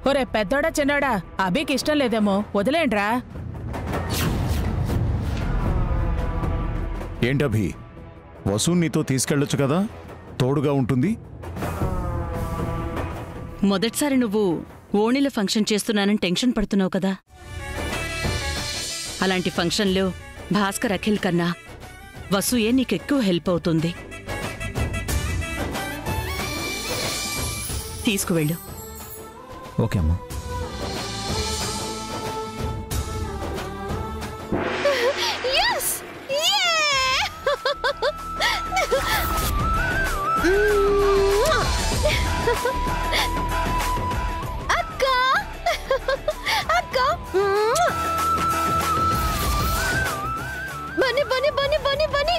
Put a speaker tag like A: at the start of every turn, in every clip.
A: ఒరే పెద్దోడా చిన్నోడా, అభికి ఇష్టం లేదేమో, వదిలేండ్రా.
B: ఏంటభి, వసు నీతో తీసుకెళ్ళొచ్చు కదా, తోడుగా ఉంటుంది.
C: మొదటిసారి నువ్వు ఓణిల ఫంక్షన్ చేస్తున్నానని టెన్షన్ పడుతున్నావు కదా. అలాంటి ఫంక్షన్లో భాస్కర్ అఖిల్ కన్నా వసూయే నీకెక్కువ హెల్ప్ అవుతుంది. తీసుకువెళ్ళు.
D: ఓకే అమ్మా.
E: బని బని బని బని బని.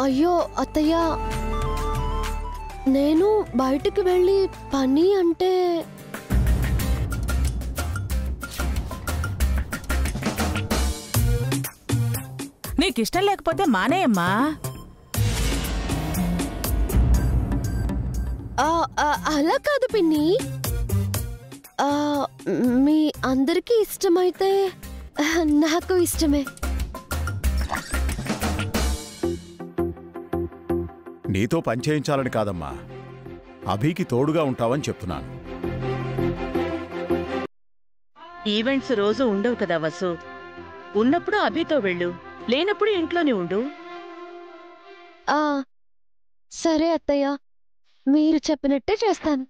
E: అయ్యో అత్తయ్య, నేను బయటికి వెళ్ళి పని అంటే
A: నీకిష్టం లేకపోతే మానేయమ్మా.
E: అలా కాదు పిన్ని, మీ అందరికీ ఇష్టమైతే నాకు ఇష్టమే.
B: నీతో పనిచేయించాలని కాదమ్మా, అభికి తోడుగా ఉంటావని చెప్తున్నాను.
C: ఈవెంట్స్ రోజు ఉండవు కదా వసు. ఉన్నప్పుడు అభితో వెళ్ళు, లేనప్పుడు ఇంట్లోనే ఉండు.
E: సరే అత్తయ్య, మీరు చెప్పినట్టే చేస్తాను.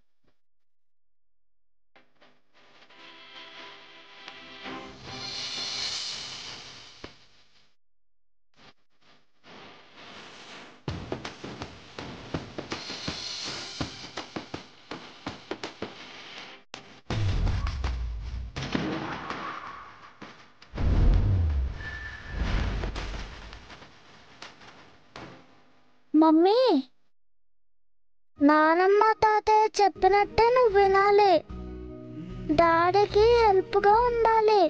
F: మమ్మీ, నానమ్మ తాతయ్య చెప్పినట్టే నువ్వు వినాలి. డాడీకి హెల్ప్గా ఉండాలి.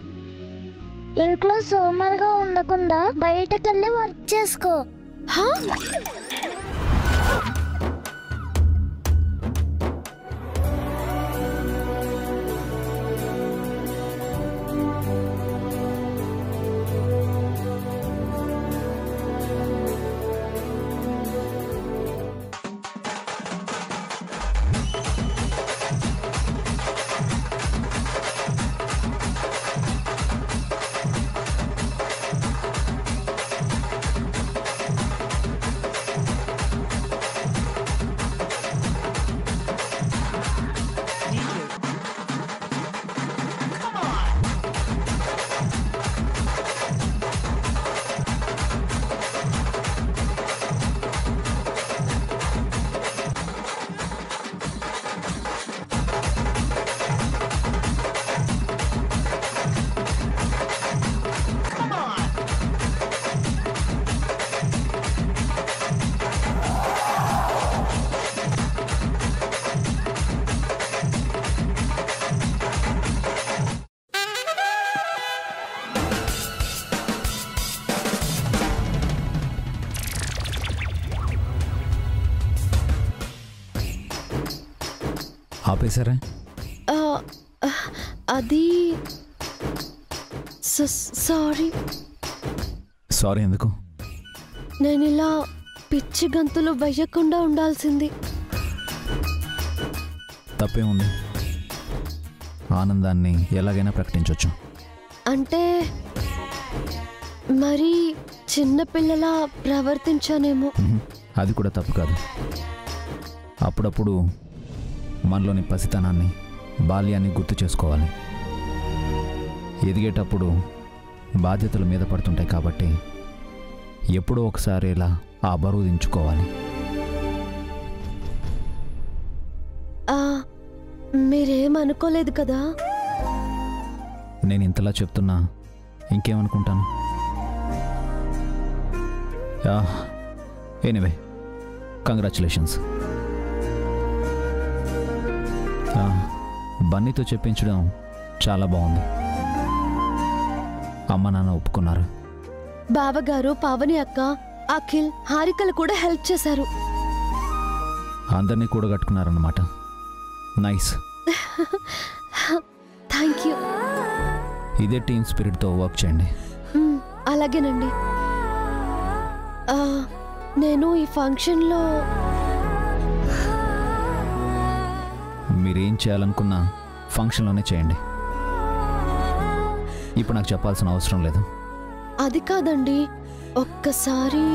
F: ఇంట్లో సోమరుగా ఉండకుండా బయటకెళ్ళి వర్క్ చేసుకో.
D: ఆపేశారా?
E: అది సారీ.
D: సారీ ఎందుకు?
E: నేను ఇలా పిచ్చి గంతులు వెయ్యకుండా ఉండాల్సింది.
D: తప్పేముంది, ఆనందాన్ని ఎలాగైనా ప్రకటించవచ్చు.
E: అంటే మరి చిన్నపిల్లలా ప్రవర్తించానేమో.
D: అది కూడా తప్పు కాదు. అప్పుడప్పుడు మనలోని పసితనాన్ని, బాల్యాన్ని గుర్తు చేసుకోవాలి. ఎదిగేటప్పుడు బాధ్యతలు మీద పడుతుంటాయి కాబట్టి ఎప్పుడో ఒకసారి ఇలా ఆ బరువు దించుకోవాలి.
E: మీరేమనుకోలేదు కదా?
D: నేను ఇంతలా చెప్తున్నా ఇంకేమనుకుంటాను? Anyway congratulations. బన్నీతో చెప్పించడం చాలా బాగుంది. అమ్మ నాన్న ఒప్పుకున్నారు.
E: బావగారు, పావని అక్క, అఖిల్, హారికలు కూడా హెల్ప్ చేశారు.
D: అందరినీ కూడగట్టుకున్నారన్నమాట. నైస్.
E: Thank you.
D: ఇదే టీమ్ స్పిరిట్తో వర్క్ చేయండి.
E: అలాగేనండి. నేను ఈ ఫంక్షన్లో
D: మీరేం చేయాలనుకున్నా ఫంక్షన్లోనే చేయండి. ఇప్పుడు నాకు చెప్పాల్సిన అవసరం లేదు.
E: అది కాదండి, ఒక్కసారి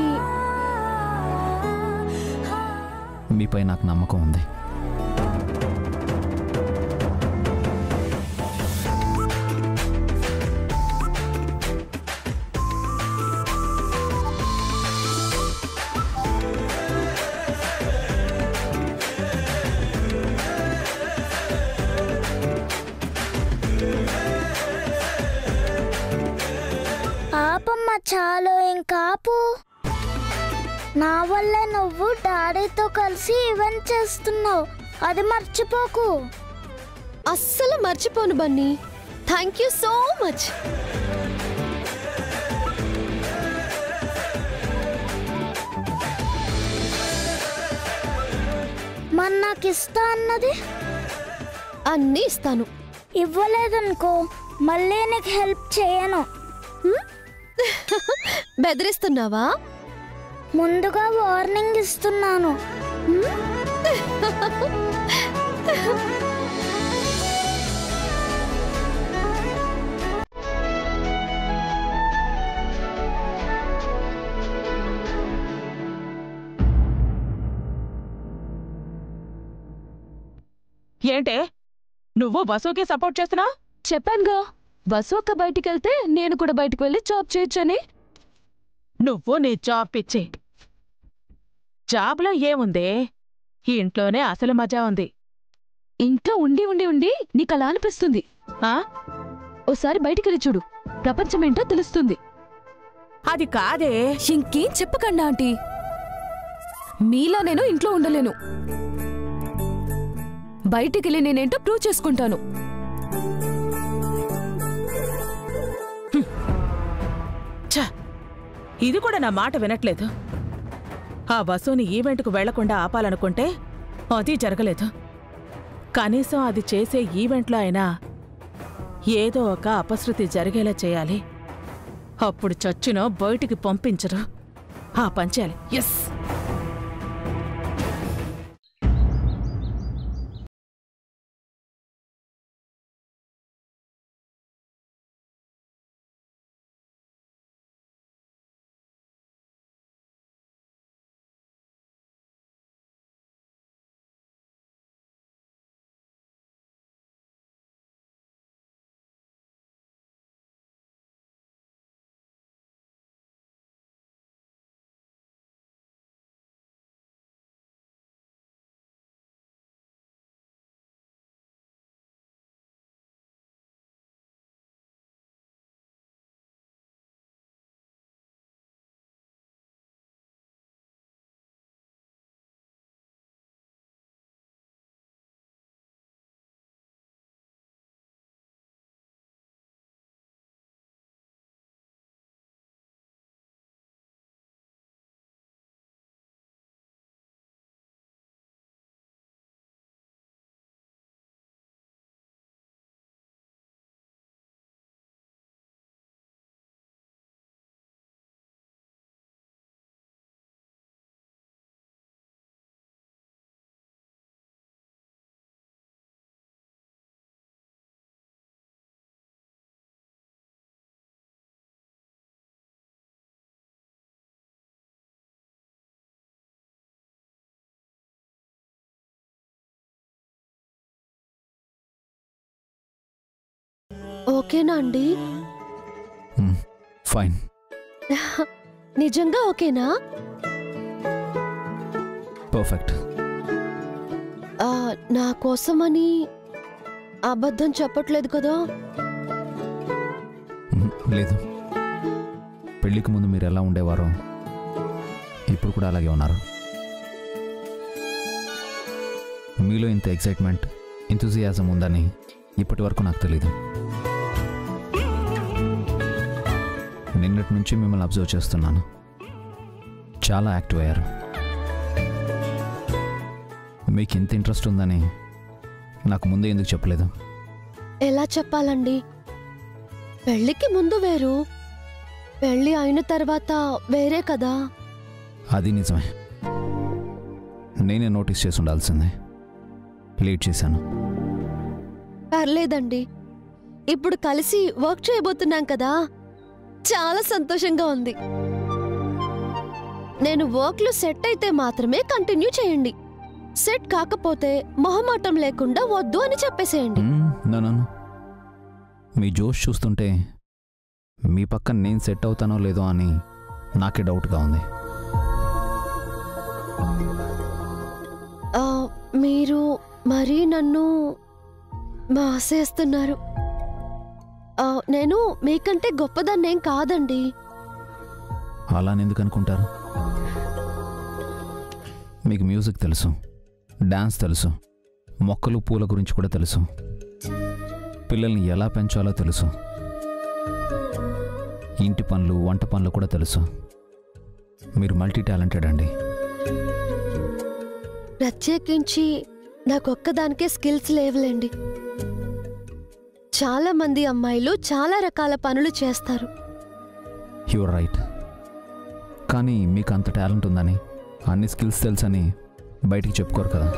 D: మీపై నాకు నమ్మకం ఉంది.
F: ఆపమ్మ, చాలు ఇంకాపు. నా వల్ల నువ్వు డాడీతో కలిసి ఈవెంట్ చేస్తున్నావు, అది మర్చిపోకు.
E: అస్సలు మర్చిపోను Bunny. Thank you so much.
F: మరి నాకు ఇస్తా అన్నది?
E: అన్నీ ఇస్తాను.
F: ఇవ్వలేదనుకో మళ్ళీ నీకు హెల్ప్ చేయను.
E: బెదిరిస్తున్నావా?
F: ముందుగా వార్నింగ్ ఇస్తున్నాను.
A: ఏంటే నువ్వు వసుకి సపోర్ట్ చేస్తున్నా?
E: చెప్పానుగా, వసు అక్క బయటికి వెళ్తే నేను కూడా బయటికి వెళ్ళి జాబ్ చేయొచ్చని.
A: నువ్వు నీ జాబ్ పిచ్చి. జాబ్లో ఏముంది? ఈ ఇంట్లోనే అసలు మజా ఉంది.
E: ఇంట్లో ఉండి ఉండి ఉండి నీకు అలా అనిపిస్తుంది.
A: ఆ?
E: ఓసారి బయటికి వెళ్ళి చూడు, ప్రపంచమేంటో తెలుస్తుంది.
A: అది కాదే.
E: ఇంకేం చెప్పకండి ఆంటీ, మీలా నేను ఇంట్లో ఉండలేను. బయటికి వెళ్ళి నేనేంటో ప్రూవ్ చేసుకుంటాను.
A: ఛ! ఇది కూడా నా మాట వినట్లేదు. ఆ వసుని ఈవెంట్కు వెళ్లకుండా ఆపాలనుకుంటే అది జరగలేదు. కనీసం అది చేసే ఈవెంట్లో అయినా ఏదో ఒక అపశృతి జరిగేలా చేయాలి. అప్పుడు చచ్చునో బయటికి పంపించరు. ఆ పంచేయాలి. ఎస్.
E: ఓకేనా అండి?
D: ఫైన్.
E: నిజంగా ఓకేనా?
D: పర్ఫెక్ట్.
E: నా కోసమని అబద్ధం చెప్పట్లేదు కదా?
D: లేదు, పెళ్ళికి ముందు మీరు ఎలా ఉండేవారో ఇప్పుడు కూడా అలాగే ఉన్నారు. మీలో ఇంత ఎక్సైట్మెంట్, ఎంతూజియాజం ఉందని ఇప్పటి వరకు నాకు తెలీదు. నిన్నటి నుంచి మిమ్మల్ని అబ్జర్వ్ చేస్తున్నాను. చాలా యాక్టివ్ అయ్యారు. మీకు ఇంత ఇంట్రెస్ట్ ఉందని నాకు ముందే ఎందుకు చెప్పలేదు?
E: ఎలా చెప్పాలండి? పెళ్ళికి ముందు వేరు, పెళ్ళి అయిన తర్వాత వేరే కదా.
D: అది నిజమే. నేనే నోటీస్ చేసి ఉండాల్సిందే. లేట్ చేశాను.
E: పర్లేదండి, ఇప్పుడు కలిసి వర్క్ చేయబోతున్నాం కదా, చాలా సంతోషంగా ఉంది. నేను వర్క్లో సెట్ అయితే మాత్రమే కంటిన్యూ చేయండి. సెట్ కాకపోతే మొహమాటం లేకుండా వద్దు అని చెప్పేసేయండి.
D: నన్ను మీ జోష్ చూస్తుంటే మీ పక్కన నేను సెట్ అవుతానో లేదో అని నాకే డౌట్గా ఉంది.
E: మీరు మరీ నన్ను మాసేస్తున్నారు. నేను మీకంటే గొప్పదాన్నేం కాదండి.
D: అలా ఎందుకు అనుకుంటారు? మీకు మ్యూజిక్ తెలుసు, డాన్స్ తెలుసు, మొక్కలు పూల గురించి కూడా తెలుసు, పిల్లల్ని ఎలా పెంచాలో తెలుసు, ఇంటి పనులు వంట పనులు కూడా తెలుసు. మీరు మల్టీ టాలెంటెడ్ అండి.
E: ప్రత్యేకించి నాకొక్కదానికే స్కిల్స్ లేవులేండి. చాలా మంది అమ్మాయిలు చాలా రకాల పనులు చేస్తారు.
D: You're right. కానీ మీకు అంత టాలెంట్ ఉందని, అన్ని స్కిల్స్ తెలుసని బయటికి చెప్పుకోరు కదా.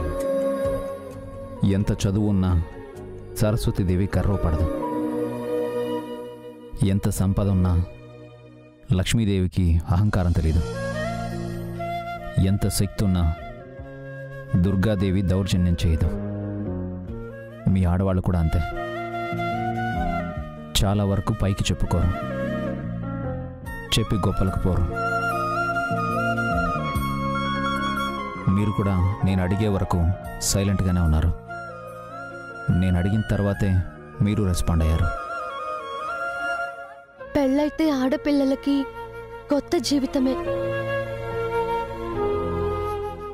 D: ఎంత చదువు ఉన్నా సరస్వతీదేవి కర్రపడదు. ఎంత సంపద ఉన్నా లక్ష్మీదేవికి అహంకారం తెలీదు. ఎంత శక్తి ఉన్నా దుర్గాదేవి దౌర్జన్యం చేయదు. మీ ఆడవాళ్ళు కూడా అంతే. చాలా వరకు పైకి చెప్పుకోరు, చెప్పి గొప్పలకు పోరు. మీరు కూడా నేను అడిగే వరకు సైలెంట్గానే ఉన్నారు. నేను అడిగిన తర్వాతే మీరు రెస్పాండ్ అయ్యారు.
E: పెళ్ళైతే ఆడపిల్లలకి కొత్త జీవితమే.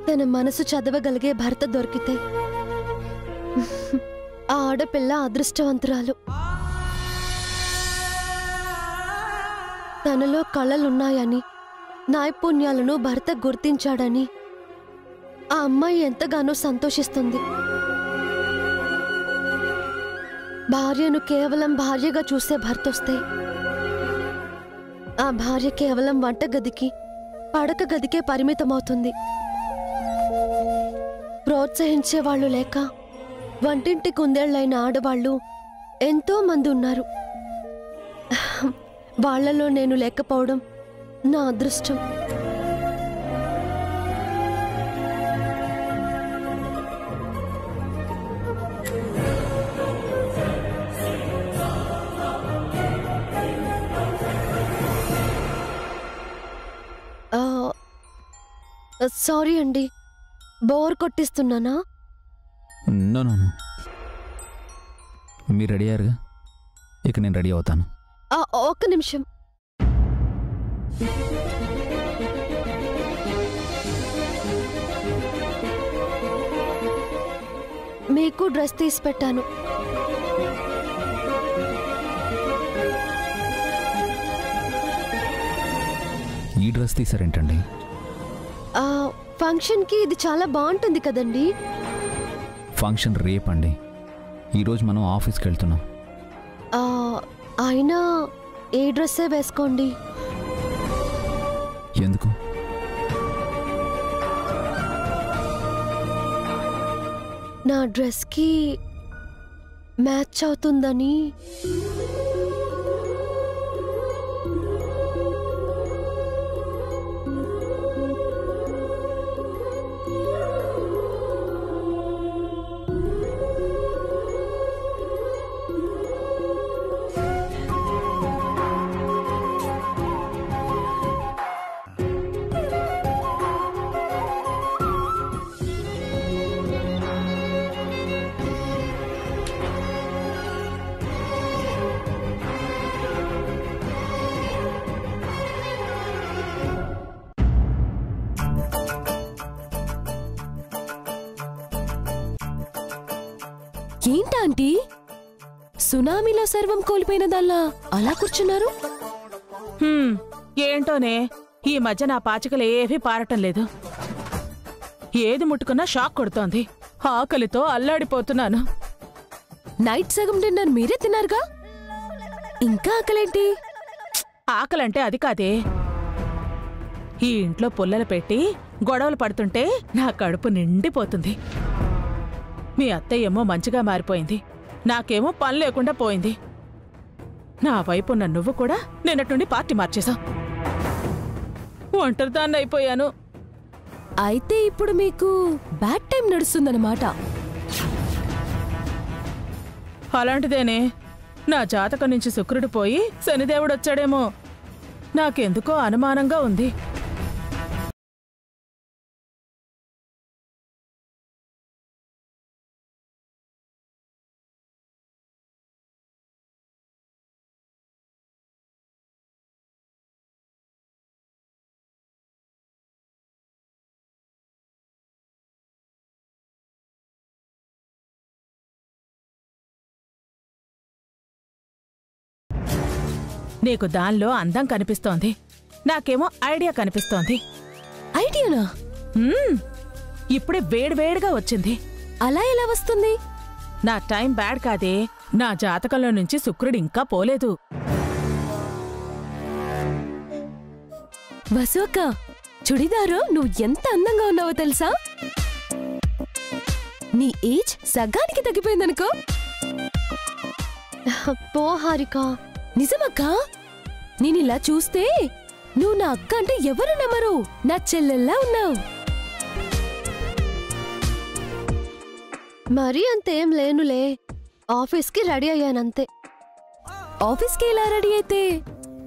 E: తన మనసు చదవగలిగే భర్త దొరికితే ఆ ఆడపిల్ల అదృష్టవంతురాలు. తనలో కళలున్నాయని, నైపుణ్యాలను భర్త గుర్తించాడని ఆ అమ్మాయి ఎంతగానో సంతోషిస్తుంది. భార్యను కేవలం భార్యగా చూసే భర్తొస్తే ఆ భార్య కేవలం వంటగదికి, పడక గదికే పరిమితమవుతుంది. ప్రోత్సహించేవాళ్లు లేక వంటింటి కుందేళ్లైన ఆడవాళ్లు ఎంతో మంది ఉన్నారు. వాళ్లలో నేను లేకపోవడం నా అదృష్టం. సారీ అండి, బోర్ కొట్టిస్తున్నానా?
D: నో, మీరు రెడీ అయ్యారుగా, ఇక నేను రెడీ అవుతాను.
E: ఒక్క నిమిషం. మీకు డ్రెస్ తీసి పెట్టాను.
D: ఈ డ్రెస్ తీసారేంటండి?
E: ఫంక్షన్కి ఇది చాలా బాగుంటుంది కదండి.
D: ఫంక్షన్ రేపండి. ఈరోజు మనం ఆఫీస్కి వెళ్తున్నాం.
E: అయినా ఏ డ్రెస్సే వేసుకోండి.
D: ఎందుకు?
E: నా డ్రెస్కి మ్యాచ్ అవుతుందని. ఏంటాంటీ సునామీలో సర్వం కోల్పోయినదల్లా అలా కూర్చున్నారు?
A: ఏంటోనే ఈ మధ్య నా పాచికలు ఏవీ పారటం లేదు. ఏది ముట్టుకున్నా షాక్ కొడుతోంది. ఆకలితో అల్లాడిపోతున్నాను.
E: నైట్ సగం డిన్నర్ మీరే తిన్నారుగా, ఇంకా ఆకలేంటి?
A: ఆకలంటే అది కాదే, ఈ ఇంట్లో పుల్లలు పెట్టి గొడవలు పడుతుంటే నా కడుపు నిండిపోతుంది. మీ అత్తయ్యేమో మంచిగా మారిపోయింది, నాకేమో పని లేకుండా పోయింది. నా వైపున్న నువ్వు కూడా నిన్నట్టుండి పార్టీ మార్చేశావు. ఒంటరిదాన్ని అయిపోయాను.
E: అయితే ఇప్పుడు మీకు బ్యాడ్ టైం నడుస్తుందన్నమాట.
A: అలాంటిదేనే, నా జాతకం నుంచి శుక్రుడు పోయి శనిదేవుడొచ్చాడేమో. నాకెందుకో అనుమానంగా ఉంది. నీకు దానిలో అందం కనిపిస్తోంది, నాకేమో ఐడియా కనిపిస్తోంది.
E: ఐడియానా?
A: ఇప్పుడే వేడివేడిగా వచ్చింది.
E: అలా ఎలా వస్తుంది?
A: నా టైం బ్యాడ్ కాదే, నా జాతకంలో నుంచి శుక్రుడు ఇంకా పోలేదు.
E: వసు అక్క, చుడిదారు నువ్వు ఎంత అందంగా ఉన్నావో తెలుసా? నీ ఏజ్ సగానికి తగ్గిపోయిందనుకో. పో హారిక. నిజమక్క, నేనిలా చూస్తే నువ్వు నా అక్క అంటే ఎవరు నమ్మరు. నా చెల్లెల్లా ఉన్నావు.
G: మరీ అంతేం లేనులే, ఆఫీస్కి రెడీ అయ్యానంతే.
E: ఆఫీస్కి ఎలా రెడీ అయితే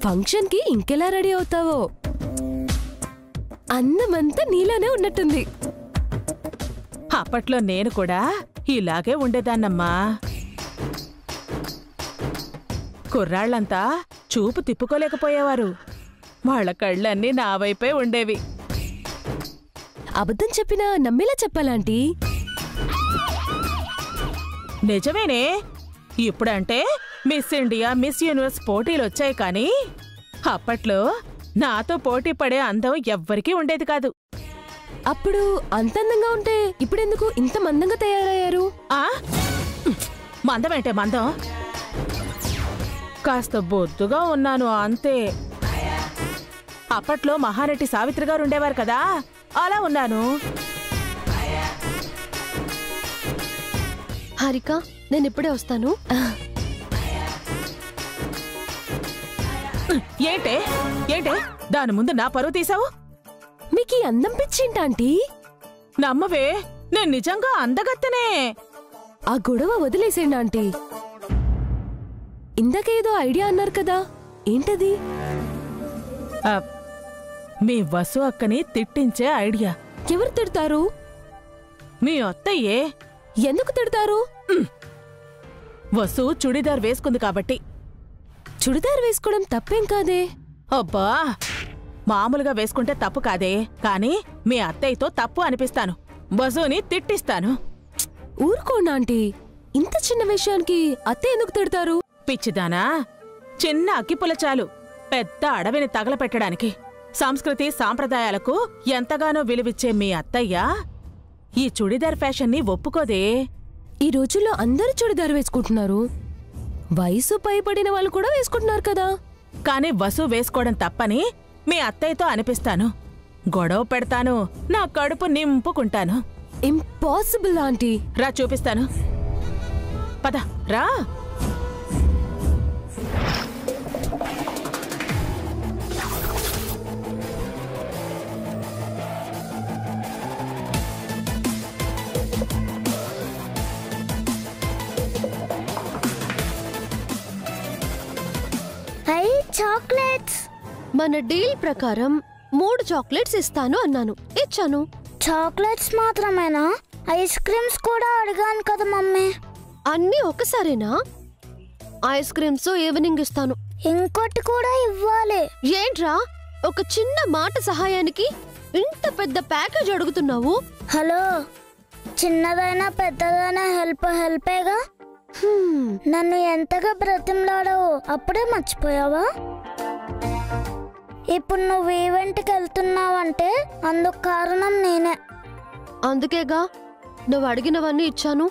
E: ఫంక్షన్కి ఇంకెలా రెడీ అవుతావో. అందమంతా నీలోనే ఉన్నట్టుంది.
A: అప్పట్లో నేను కూడా ఇలాగే ఉండేదాన్నమ్మా. కుర్రాళ్లంతా చూపు తిప్పుకోలేకపోయేవారు, వాళ్ల కళ్ళన్నీ నా వైపే ఉండేవి.
E: అబద్ధం చెప్పినా నమ్మేలా చెప్పాలాంటీ?
A: నిజమేనే, ఇప్పుడంటే మిస్ ఇండియా, మిస్ యూనివర్స్ పోటీలొచ్చాయి కానీ అప్పట్లో నాతో పోటీ పడే అందం ఎవ్వరికీ ఉండేది కాదు.
E: అప్పుడు అంతందంగా ఉంటే ఇప్పుడెందుకు ఇంత మందంగా తయారయ్యారు?
A: మందమేంటే మందం, కాస్త బొద్దుగా ఉన్నాను అంతే. అప్పట్లో మహానటి సావిత్రి గారు ఉండేవారు కదా, అలా ఉన్నాను.
G: హారిక, నేను ఇప్పుడే వస్తాను.
A: ఏంటే ఏంటే దాని ముందు నా పరువు తీసావు?
E: మీకు ఈ అందం పిచ్చింటాంటీ?
A: నమ్మవే, నేను నిజంగా అందగత్తనే.
E: ఆ గొడవ వదిలేసేయండి ఆంటీ. ఇందాకేదో ఐడియా అన్నారు కదా, ఏంటది?
A: మీ వసు అక్కని తిట్టించే ఐడియా.
E: ఎవరు తిడతారు?
A: మీ అత్తయ్యే.
E: ఎందుకు తిడతారు?
A: వసు చుడిదార్ వేసుకుంది కాబట్టి.
E: చుడిదార్ వేసుకోవడం తప్పేం కాదే.
A: అబ్బా, మామూలుగా వేసుకుంటే తప్పు కాదే, కానీ మీ అత్తయ్యతో తప్పు అనిపిస్తాను, వసుని తిట్టిస్తాను.
E: ఊరుకోండి ఆంటీ, ఇంత చిన్న విషయానికి అత్తే ఎందుకు తిడతారు?
A: పిచ్చిదానా, చిన్న అగ్గిపుల చాలు పెద్ద అడవిని తగలపెట్టడానికి. సంస్కృతి సాంప్రదాయాలకు ఎంతగానో విలువిచ్చే మీ అత్తయ్య ఈ చుడిదార్ ఫ్యాషన్ని ఒప్పుకోదే.
E: ఈ రోజుల్లో అందరూ చుడిదార్ వేసుకుంటున్నారు, వయసు పైపడిన వాళ్ళు కూడా వేసుకుంటున్నారు కదా.
A: కాని వసు వేసుకోవడం తప్పని మీ అత్తయ్యతో అనిపిస్తాను, గొడవ పెడతాను, నా కడుపు నింపుకుంటాను.
E: Impossible aunty.
A: రా చూపిస్తాను, పద రా.
F: చాక్లెట్స్.
G: మన డీల్ ప్రకారం 3 చాక్లెట్స్ ఇస్తాను అన్నాను, ఇచ్చాను.
F: చాక్లెట్స్ మాత్రమేనా? ఐస్ క్రీమ్స్ కూడా అడిగాను కదా మమ్మీ.
G: అన్నీ ఒకసారేనా? ఐస్ క్రీమ్స్ ఈవినింగ్ ఇస్తాను.
F: ఇంకోటి కూడా ఇవ్వాలి.
G: ఏంట్రా, ఒక చిన్న మాట సహాయానికి ఇంత పెద్ద ప్యాకేజ్ అడుగుతున్నావు?
F: హలో, చిన్నదైనా పెద్దదైనా హెల్పేగా. నన్ను ఎంతగా బ్రతిమలాడావో అప్పుడే మర్చిపోయావా? ఇప్పుడు నువ్వు ఈవెంట్కి వెళ్తున్నావంటే అందుకు కారణం నేనే.
G: అందుకేగా నువ్వు అడిగినవన్నీ ఇచ్చాను.